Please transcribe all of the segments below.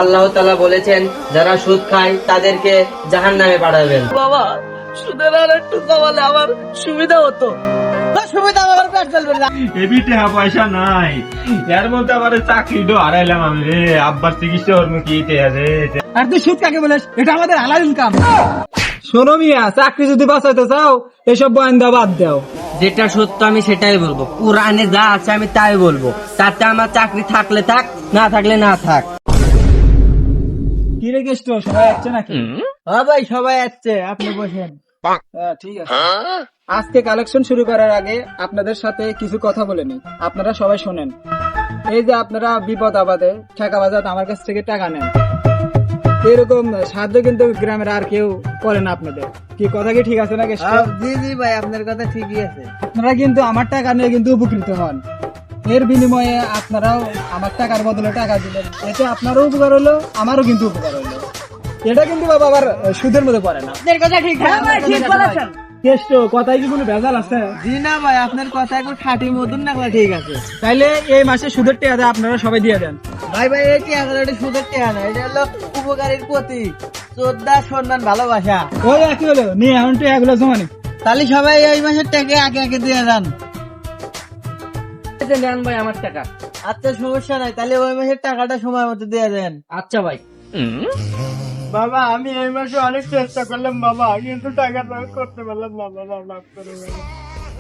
আল্লাহ তাআলা বলেছেন যারা সুদ খায় তাদেরকে জাহান্নামে পাঠাবেন। বাবা সুদের আর একটু কমালে আমার সুবিধা হতো। সুবিধা আমার পেট চলবে না। এবি টাকা পয়সা নাই, এর মধ্যে আমার চাকরিটাও হারাইলাম আমি রে। আব্বার চিকিৎসা করবো কি রে? আর তুই সুদ কাকে বলিস? এটা আমাদের হালাল ইনকাম। শোনো মিয়া, চাকরি যদি বাঁচাইতে চাও এসব বয়ান বাদ দাও। যেটা সত্য আমি সেটাই বলবো, কোরআনে যা আছে আমি তাই বলবো। তাতে আমার চাকরি থাকলে থাক, না থাকলে না থাক। কি রে কেষ্ট, সবাই আসছে নাকি? হ্যাঁ ভাই সবাই আসছে, আপনি বসেন। ঠিক আছে। আজকে কালেকশন শুরু করার আগে আপনাদের সাথে কিছু কথা বলে নিই, আপনারা সবাই শোনেন। এই যে আপনারা বিপদ আপদে ঠেকা বাজাত আমার কাছ থেকে টাকা নেন, এরকম সাহায্য কিন্তু গ্রামের আর কেউ করে না আপনাদের। কি কথা কি ঠিক আছে না কেষ্ট? জি জি ভাই, আপনার কথা ঠিকই আছে। আপনারা কিন্তু আমার টাকা নিয়ে কিন্তু উপকৃত হন, এর বিনিময়ে আপনারাও আমার টাকার বদলে টাকা দিলেন, এতে আপনারও উপকার হলো, আমারও কিন্তু উপকার হলো। এটা কিন্তু বাবা আবার সুদের মধ্যে পড়ে না। আপনার কথা ঠিক বলেছেন। কেষ্ট, কথায় কি কোনো ভেজাল আছে? জি না ভাই, আপনার কথা একটু খাঁটি মধুর না, ঠিক আছে। তাইলে এই মাসে সুদের টাকা আপনারা সবাই দিয়ে দেন। ভাই ভাই এই টাকা সুদের টাকা না, এটা হলো উপকারীর প্রতি শ্রদ্ধা সম্মান ভালোবাসা। ওই একই হলো, নিয়ে এখন তো এগুলো জমানি। তাহলে সবাই এই মাসের টাকা আগে আগে দিয়ে যান। নেন ভাই আমার টাকা। আচ্ছা সমস্যা নাই, তাহলে ওই মাসের টাকাটা সময় মতো দিয়ে দেন। আচ্ছা ভাই। বাবা আমি এই মাসে অনেক চেষ্টা করলাম বাবা, কিন্তু টাকা করতে পারলাম না বাবা, মাফ করে দেন।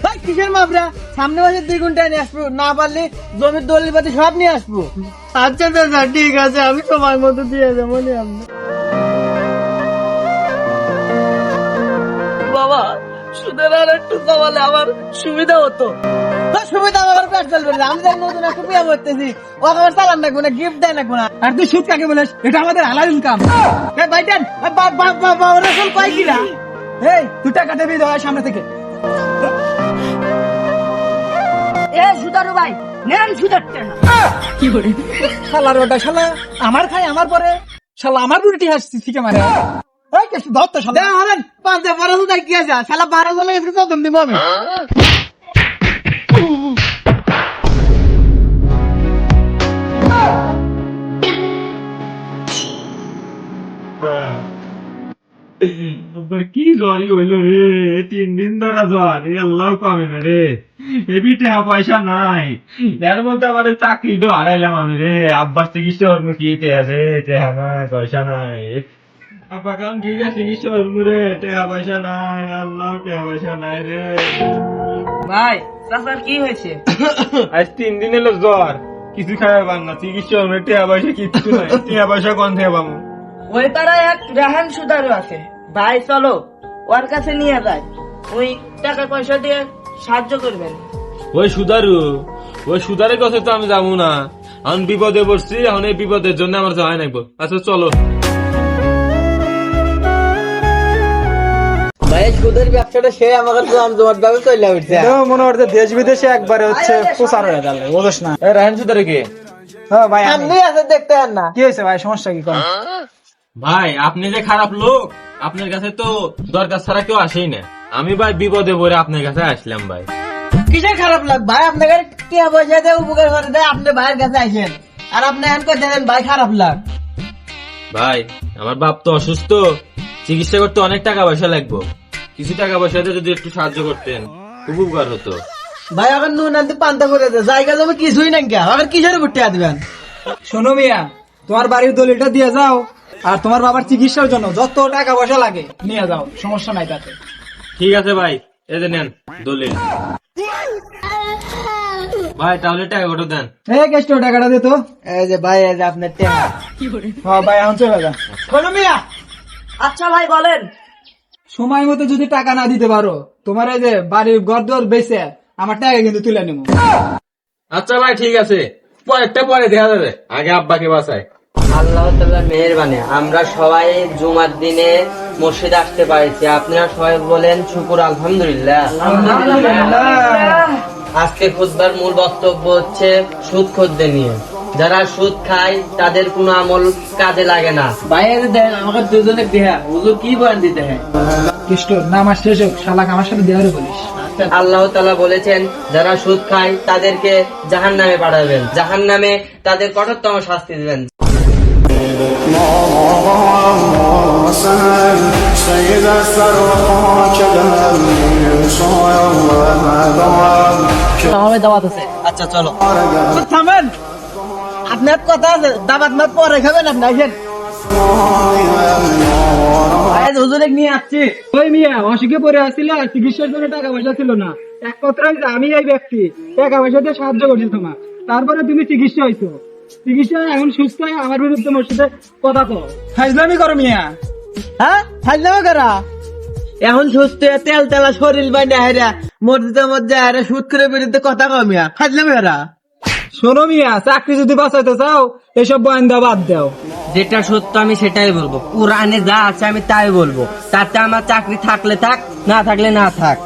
ভাই কিসের মাপরা, সামনে মাসে 2 গুণ নিয়ে আসবো, না পারলে জমির দলিল পাতি সব নিয়ে আসবো। আচ্ছা দাদা ঠিক আছে, আমি সময় মতো দিয়ে যাবো। বাবা সুদের আর একটু কমালে আমার সুবিধা হতো। সুবিধা আমার পেট চলবে না। আমি তাই নতুন একটা বিয়ে করতেছি, ও আমার চালান রাখবো না, গিফট দেয় রাখবো না। আর তুই সুদ কাকে বলিস? এটা আমাদের হালাল ইনকাম। ভাইটান রসুন পাই কিনা? এই তুই টাকা দেবি দেওয়ার সামনে থেকে। এ সুদারু ভাই নেন সুদের টাকা। কি করে শালার ওটা, শালা আমার খাই আমার পরে, শালা আমার বুড়িটি হাসছি ঠিক মারে। এই কেষ্ট ধর তো শালা। হলেন 5-12 টাকা কি আছে, শালা 12 চলে গেছে, কত দিব আমি? কি জ্বরই হইলো রে? 3 দিন ধরে জ্বর, আল্লাহ কমে না রে। এবি টাকা পয়সা নাই, এর মধ্যে আমার চাকরিটাও হারাইলাম আমি রে। আব্বার চিকিৎসা করবো কি রে? টাকা নাই, পয়সা নাই। আব্বা কারণ ঠিক আছে, চিকিৎসা করবো রে, টাকা পয়সা নাই। আল্লাহ টাকা পয়সা নাই রে। ভাই চাচার কি হয়েছে? আজ 3 দিন এলো জ্বর, কিছু খাওয়া পার না, চিকিৎসা করবো, টাকা পয়সা কিচ্ছু নাই। টাকা পয়সা কোন থেকে পাবো? ওই পাড়ায় এক রাহান সুদারু আছে ভাই, চলো ওর কাছে নিয়ে যায়, ওই টাকা পয়সা দিয়ে সাহায্য করবেন। ওই সুদারের কাছে তো আমি যাবো না, এখন বিপদে পড়ছি, এখন এই বিপদের জন্য আমার যাওয়াই নাকবো। আচ্ছা চলো। ভাই সুদের ব্যবসাটা সে আমাকে জমজমাট ভাবে চলে উঠছে। মনে হচ্ছে দেশ বিদেশে একবারে হচ্ছে প্রচার হয়ে গেল, বুঝছ না? রায়ন সুদারে কে? হ্যাঁ ভাই, সামনে আছে, দেখতে পান না? কি হয়েছে ভাই, সমস্যা কি? কর ভাই আপনি যে খারাপ লোক, আপনার কাছে তো দরকার ছাড়া কেউ আসেই না। আমি ভাই বিপদে পড়ে আপনার কাছে আসলাম ভাই। কিসের খারাপ লাগ ভাই, আপনাকে টাকা পয়সা দিয়ে উপকার করে দেয়, আপনি ভাইয়ের কাছে আসেন আর আপনি এখন করে দেন ভাই খারাপ লাগ। ভাই আমার বাপ তো অসুস্থ, চিকিৎসা করতে অনেক টাকা পয়সা লাগবে, কিছু টাকা পয়সা দিয়ে যদি একটু সাহায্য করতেন খুব উপকার হতো। ভাই এখন নুন আনতে পান্তা করে দেয়, জায়গা জমি কিছুই নাই, কে আবার কিসের উপর টাকা দিবেন? শোনো মিয়া, তোমার বাড়ির দলিলটা দিয়ে যাও, আর তোমার বাবার চিকিৎসার জন্য যত টাকা পয়সা লাগে নিয়ে যাও, সমস্যা নাই তাতে। ঠিক আছে ভাই, এই যে নেন দলিল। ভাই তাহলে টাকা কত দেন? এই কেষ্ট টাকাটা দে তো। এই যে ভাই, এই যে আপনার টাকা। হ্যাঁ ভাই, এখন চলে যা। শোনো মিয়া। আচ্ছা ভাই বলেন। সময় মতো যদি টাকা না দিতে পারো, তোমার এই যে বাড়ির ঘর দর বেচে আমার টাকা কিন্তু তুলে নেবো। আচ্ছা ভাই ঠিক আছে, পরেরটা পরে দেখা যাবে, আগে আব্বাকে বাঁচায়। আল্লাহ তাআলার মেহেরবানি আমরা সবাই জুমার দিনে মসজিদে আসতে পারছি। আপনারা সবাই বলেন শুকর আলহামদুলিল্লাহ। আজকে খুতবার মূল বক্তব্য হচ্ছে সুদ খোরদের নিয়ে। যারা সুদ খায় তাদের কোনো আমল কাজে লাগে না। বাইরে দেন আমাকে দুজনে দেহা, হুজুর কি বয়ান দিতে হয়? কৃষ্ণ নামাজ শেষ হোক, শালাক আমার সাথে দেওয়ারে বলিস। আল্লাহ তাআলা বলেছেন যারা সুদ খায় তাদেরকে জাহান্নামে পাঠাবেন, জাহান্নামে তাদের কঠোরতম শাস্তি দিবেন। আমার দাওয়াত আছে। আচ্ছা চলো। থামেন, আপনার কথা আছে, দাবাত মাত পরে খাবেন আপনি। আসেন, হুজুরে নিয়ে আসছি। ওই মিয়া অসুখে পড়ে আসছিল, চিকিৎসার জন্য টাকা পয়সা ছিল না। এক কথায় আমি এই ব্যক্তি টাকা পয়সা দিয়ে সাহায্য করছি তোমার, তারপরে তুমি চিকিৎসা হইছো, চিকিৎসা এখন সুস্থ হয়ে আমার বিরুদ্ধে মসজিদে কথা কো, ফাইজলামি করো মিয়া। হ্যাঁ, ফাইজলামি করা। এখন সুস্থ হয়ে তেল তেলা শরীর বাইনা হেরা মসজিদের মধ্যে হেরা সুদ করে বিরুদ্ধে কথা কমিয়া ফাইজলামি করা। শোনো মিয়া, চাকরি যদি বাঁচাইতে চাও এসব বয়ান বাদ দাও। যেটা সত্য আমি সেটাই বলবো, কোরআনে যা আছে আমি তাই বলবো। তাতে আমার চাকরি থাকলে থাক, না থাকলে না থাক।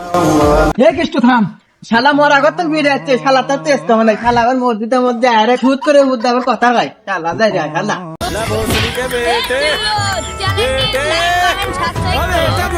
হে কৃষ্ণ থাম। শালা মরা কত বেড়ে যাচ্ছে, শালা তার চেষ্টা মানে শালা আবার মসজিদের মধ্যে হেরা সুদ করে বুদ্ধ আবার কথা কয়। শালা যাই রে শালা। চ্যানেলটি লাইক করেন, সাবস্ক্রাইব করুন।